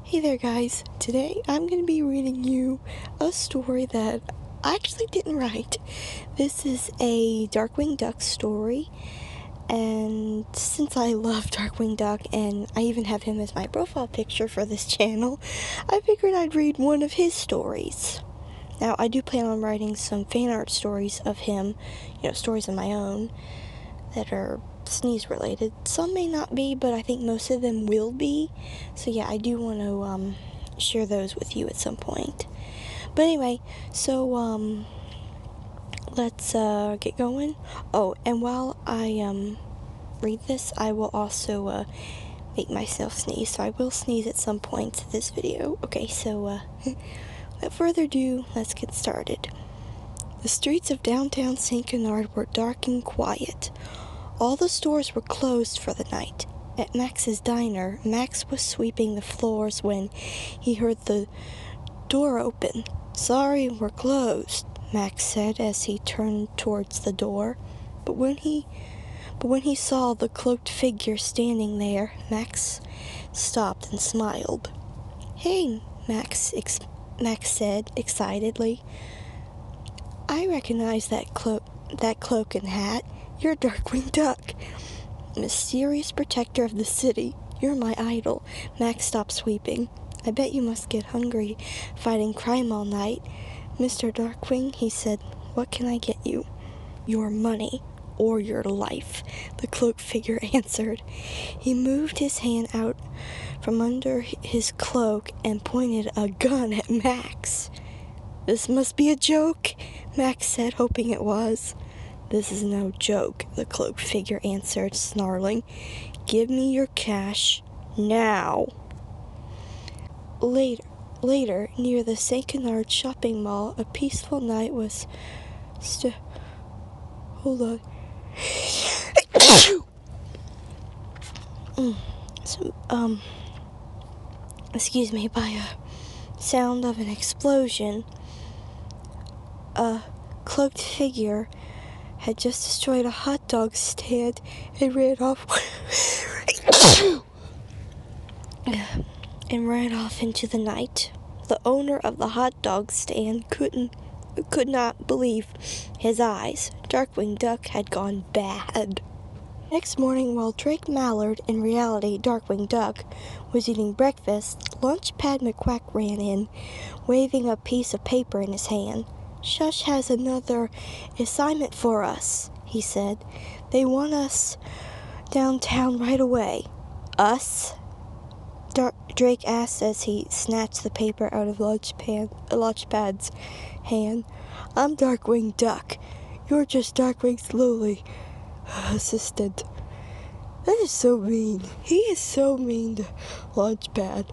Hey there guys, today I'm going to be reading you a story that I actually didn't write. This is a Darkwing Duck story, and since I love Darkwing Duck and I even have him as my profile picture for this channel, I figured I'd read one of his stories. Now I do plan on writing some fan art stories of him, stories of my own that are sneeze related. Some may not be, but I think most of them will be. So yeah, I do want to share those with you at some point. But anyway, so let's get going. Oh, and while I read this, I will also make myself sneeze. So I will sneeze at some point in this video. Okay, so without further ado, let's get started. The streets of downtown St. Canard were dark and quiet. All the stores were closed for the night. At Max's diner, Max was sweeping the floors when he heard the door open. "Sorry, we're closed," Max said as he turned towards the door. But when he saw the cloaked figure standing there, Max stopped and smiled. "Hey," Max said excitedly. "I recognize that cloak and hat. You're Darkwing Duck, mysterious protector of the city. You're my idol." Max stopped sweeping. "I bet you must get hungry fighting crime all night." "Mr. Darkwing," he said, "what can I get you?" "Your money or your life," the cloaked figure answered. He moved his hand out from under his cloak and pointed a gun at Max. "This must be a joke," Max said, hoping it was. "This is no joke," the cloaked figure answered, snarling. "Give me your cash now." Later, near the St. Canard shopping mall, a peaceful night was Hold on. Excuse me, by a sound of an explosion. A cloaked figure had just destroyed a hot dog stand and ran off into the night. The owner of the hot dog stand could not believe his eyes. Darkwing Duck had gone bad. Next morning, while Drake Mallard, in reality Darkwing Duck, was eating breakfast, Launchpad McQuack ran in, waving a piece of paper in his hand. "Shush has another assignment for us," he said. "They want us downtown right away." "Us?" Drake asked as he snatched the paper out of Launchpad's hand. "I'm Darkwing Duck. You're just Darkwing's lowly assistant." "That is so mean. He is so mean to Launchpad."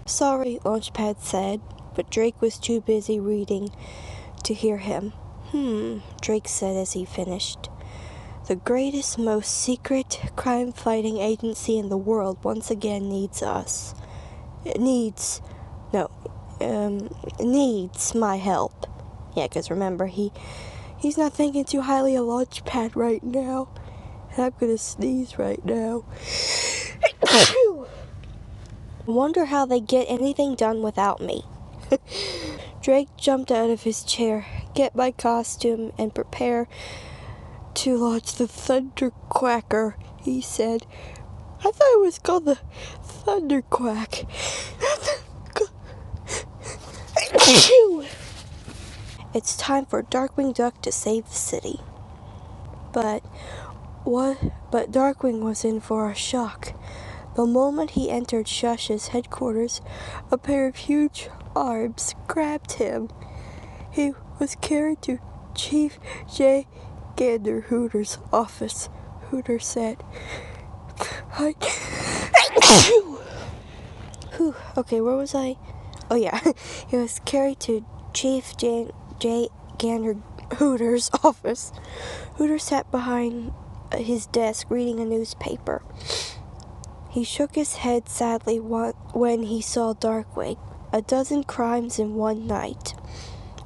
"Sorry," Launchpad said, but Drake was too busy reading to hear him. Drake said as he finished. "The greatest, most secret crime-fighting agency in the world once again needs us. It needs my help." Yeah, because remember, he's not thinking too highly of Launchpad right now. And I'm gonna sneeze right now. I wonder how they get anything done without me. Drake jumped out of his chair. "Get my costume and prepare to launch the Thunderquacker," he said. "I thought it was called the Thunderquack." "It's time for Darkwing Duck to save the city." But Darkwing was in for a shock. The moment he entered Shush's headquarters, a pair of huge arms grabbed him. He was carried to Chief J. Gander Hooter's office. Hooter said, Okay, where was I? Oh yeah, he was carried to Chief J. Gander Hooter's office. Hooter sat behind his desk reading a newspaper. He shook his head sadly when he saw Darkwing. "A dozen crimes in one night,"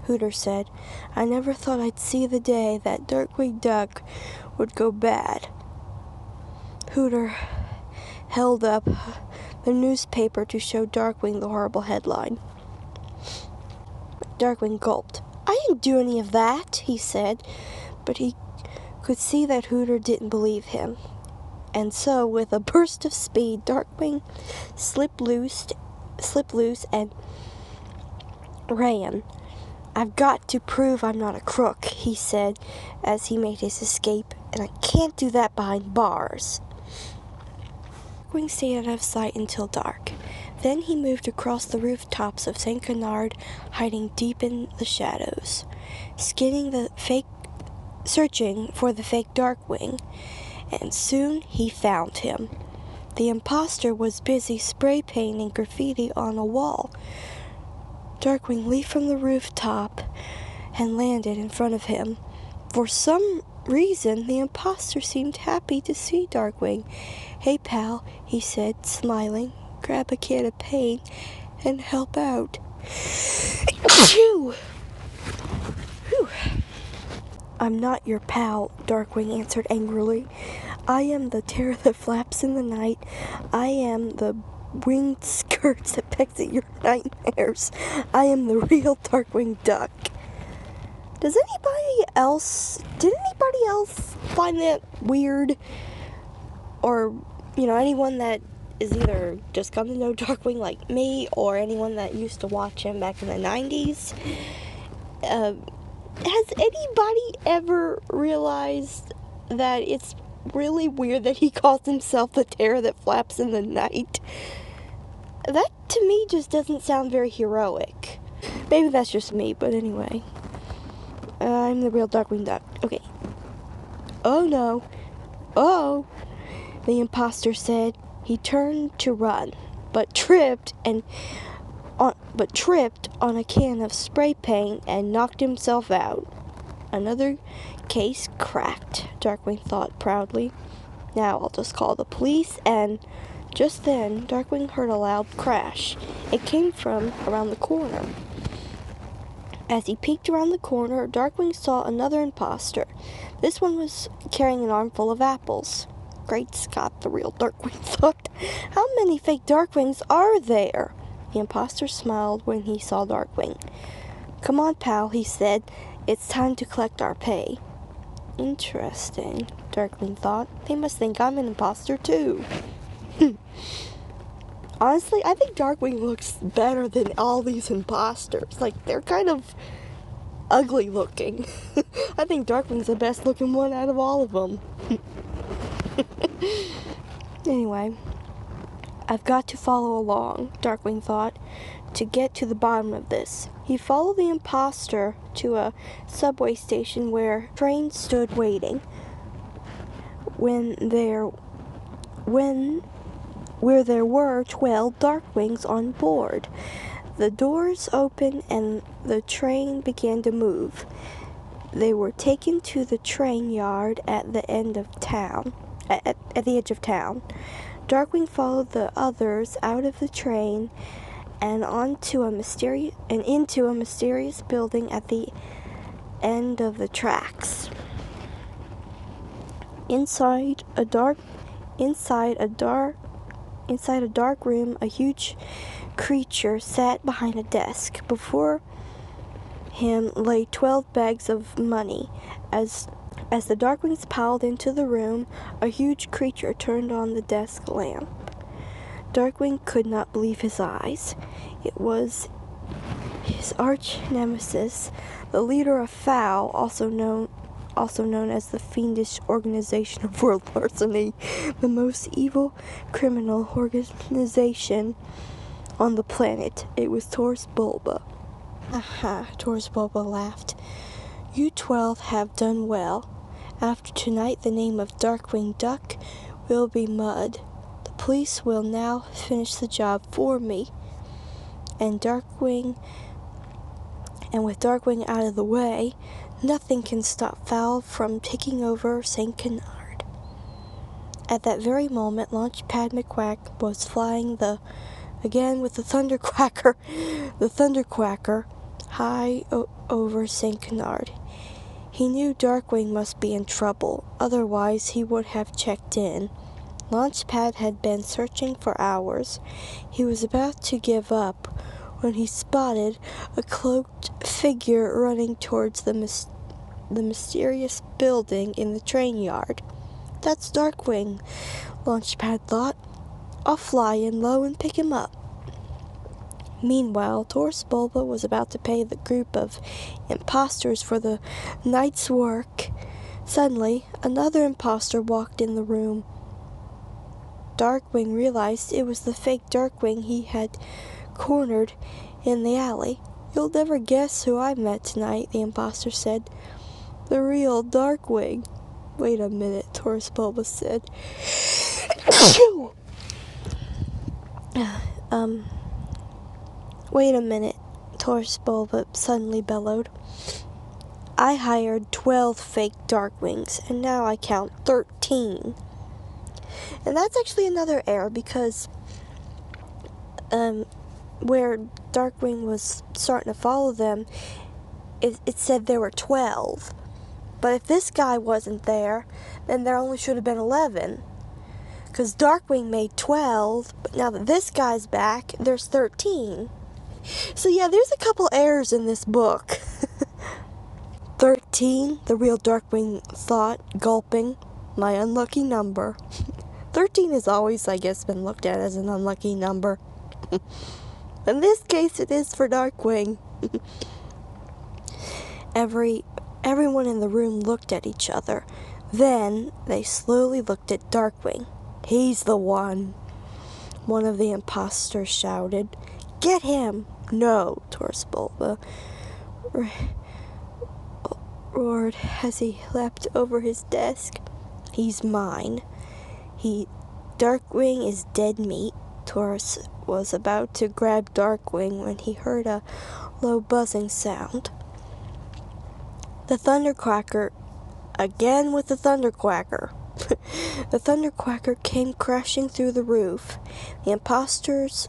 Hooter said. "I never thought I'd see the day that Darkwing Duck would go bad." Hooter held up the newspaper to show Darkwing the horrible headline. Darkwing gulped. "I didn't do any of that," he said, but he could see that Hooter didn't believe him. And so, with a burst of speed, Darkwing slipped loose and ran. "I've got to prove I'm not a crook," he said as he made his escape, "and I can't do that behind bars." Darkwing stayed out of sight until dark. Then he moved across the rooftops of St. Canard, hiding deep in the shadows, searching for the fake Darkwing, and soon he found him. The impostor was busy spray painting graffiti on a wall. Darkwing leaped from the rooftop and landed in front of him. For some reason, the impostor seemed happy to see Darkwing. "Hey, pal," he said, smiling. "Grab a can of paint and help out." Phew! Whew. "I'm not your pal," Darkwing answered angrily. "I am the terror that flaps in the night. I am the winged skirts that pecks at your nightmares. I am the real Darkwing Duck." Did anybody else find that weird? Or, anyone that is either just come to know Darkwing like me, or anyone that used to watch him back in the 90s? Has anybody ever realized that it's really weird that he calls himself the terror that flaps in the night? That, to me, just doesn't sound very heroic. Maybe that's just me, but anyway. I'm the real Darkwing Duck. Okay. "Oh, no. Oh," the impostor said. He turned to run, but tripped on a can of spray paint and knocked himself out. Another case cracked, Darkwing thought proudly. "Now I'll just call the police," and just then Darkwing heard a loud crash. It came from around the corner. As he peeked around the corner, Darkwing saw another imposter. This one was carrying an armful of apples. "Great Scott," the real Darkwing thought. "How many fake Darkwings are there?" The imposter smiled when he saw Darkwing. "Come on, pal," he said. "It's time to collect our pay." Interesting, Darkwing thought. They must think I'm an imposter too. Honestly, I think Darkwing looks better than all these imposters. Like, they're kind of ugly looking. I think Darkwing's the best looking one out of all of them. Anyway, I've got to follow along, Darkwing thought, to get to the bottom of this. He followed the imposter to a subway station where trains stood waiting. Where there were 12 Darkwings on board. The doors opened and the train began to move. They were taken to the train yard at the end of town. At the edge of town. Darkwing followed the others out of the train and into a mysterious building at the end of the tracks. Inside a dark room, a huge creature sat behind a desk. Before him lay 12 bags of money. As the Darkwings piled into the room, a huge creature turned on the desk lamp. Darkwing could not believe his eyes. It was his arch nemesis, the leader of FOW, also known as the Fiendish Organization of World Larceny, the most evil criminal organization on the planet. It was Taurus Bulba. "Aha," Taurus Bulba laughed. "You 12 have done well. After tonight, the name of Darkwing Duck will be mud. The police will now finish the job for me. And with Darkwing out of the way, nothing can stop FOW from taking over St. Canard." At that very moment, Launchpad McQuack was flying again with the Thunderquacker, high over St. Canard. He knew Darkwing must be in trouble, otherwise he would have checked in. Launchpad had been searching for hours. He was about to give up when he spotted a cloaked figure running towards the mysterious building in the train yard. "That's Darkwing," Launchpad thought. "I'll fly in low and pick him up." Meanwhile, Taurus Bulba was about to pay the group of imposters for the night's work. Suddenly, another imposter walked in the room. Darkwing realized it was the fake Darkwing he had cornered in the alley. "You'll never guess who I met tonight," the imposter said. "The real Darkwing." "Wait a minute," Taurus Bulba said. Wait a minute, Taurus Bulba suddenly bellowed. "I hired 12 fake Darkwings, and now I count 13. And that's actually another error, because where Darkwing was starting to follow them, it said there were 12. But if this guy wasn't there, then there only should have been 11. Because Darkwing made 12, but now that this guy's back, there's 13. So yeah, there's a couple errors in this book. 13, the real Darkwing thought, gulping. "My unlucky number." 13 has always, I guess, been looked at as an unlucky number. In this case, it is for Darkwing. Everyone in the room looked at each other. Then they slowly looked at Darkwing. "He's the one," one of the imposters shouted. "Get him!" "No," Taurus Bulba roared as he leapt over his desk. "He's mine. Darkwing is dead meat." Taurus was about to grab Darkwing when he heard a low buzzing sound. The thunderquacker, again with the thunderquacker. The thunderquacker came crashing through the roof. The imposters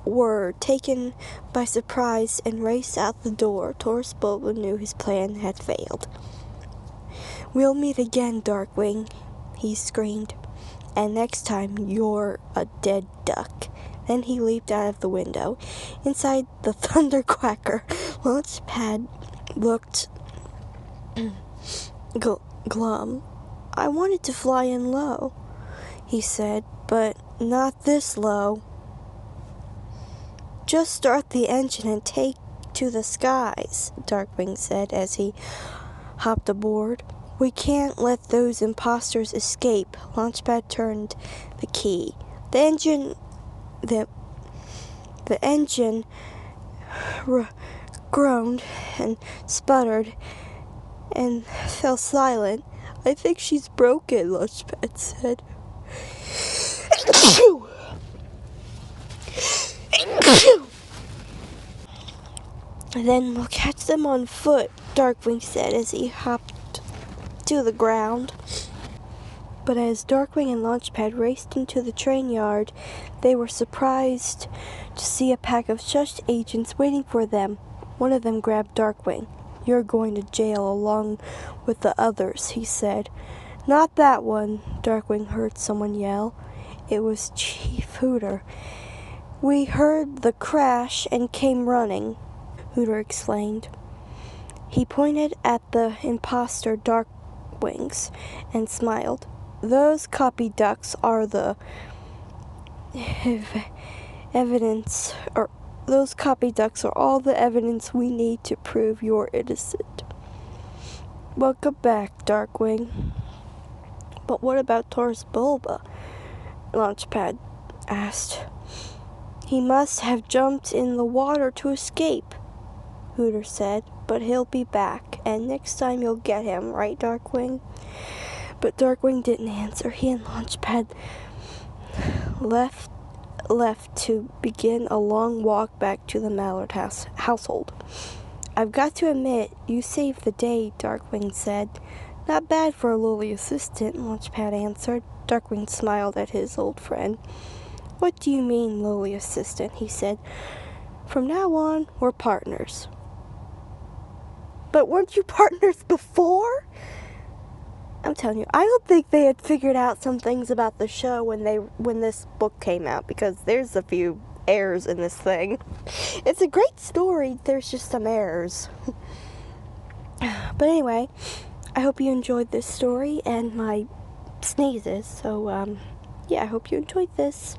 were taken by surprise and raced out the door. Taurus Bulba knew his plan had failed. "We'll meet again, Darkwing," he screamed. "And next time you're a dead duck." Then he leaped out of the window. Inside the thunderquacker, Launchpad looked glum. "I wanted to fly in low," he said, "but not this low." "Just start the engine and take to the skies," Darkwing said as he hopped aboard. "We can't let those imposters escape." Launchpad turned the key. The engine groaned and sputtered and fell silent. "I think she's broken," Launchpad said. "Then we'll catch them on foot," Darkwing said as he hopped to the ground. But as Darkwing and Launchpad raced into the train yard, they were surprised to see a pack of shush agents waiting for them. One of them grabbed Darkwing. "You're going to jail along with the others," he said. "Not that one," Darkwing heard someone yell. It was Chief Hooter. "We heard the crash and came running," Hooter explained. He pointed at the imposter Darkwings and smiled. "Those copy ducks are the evidence, or those copy ducks are all the evidence we need to prove you're innocent." "Welcome back, Darkwing." "But what about Taurus Bulba?" Launchpad asked. "He must have jumped in the water to escape," Hooter said. "But he'll be back, and next time you'll get him, right, Darkwing?" But Darkwing didn't answer. He and Launchpad left to begin a long walk back to the Mallard household. "I've got to admit, you saved the day," Darkwing said. "Not bad for a lowly assistant," Launchpad answered. Darkwing smiled at his old friend. "What do you mean, lowly assistant?" he said. "From now on, we're partners." "But weren't you partners before?" I'm telling you, I don't think they had figured out some things about the show when this book came out, because there's a few errors in this thing. It's a great story, there's just some errors. But anyway, I hope you enjoyed this story and my sneezes. So, yeah, I hope you enjoyed this.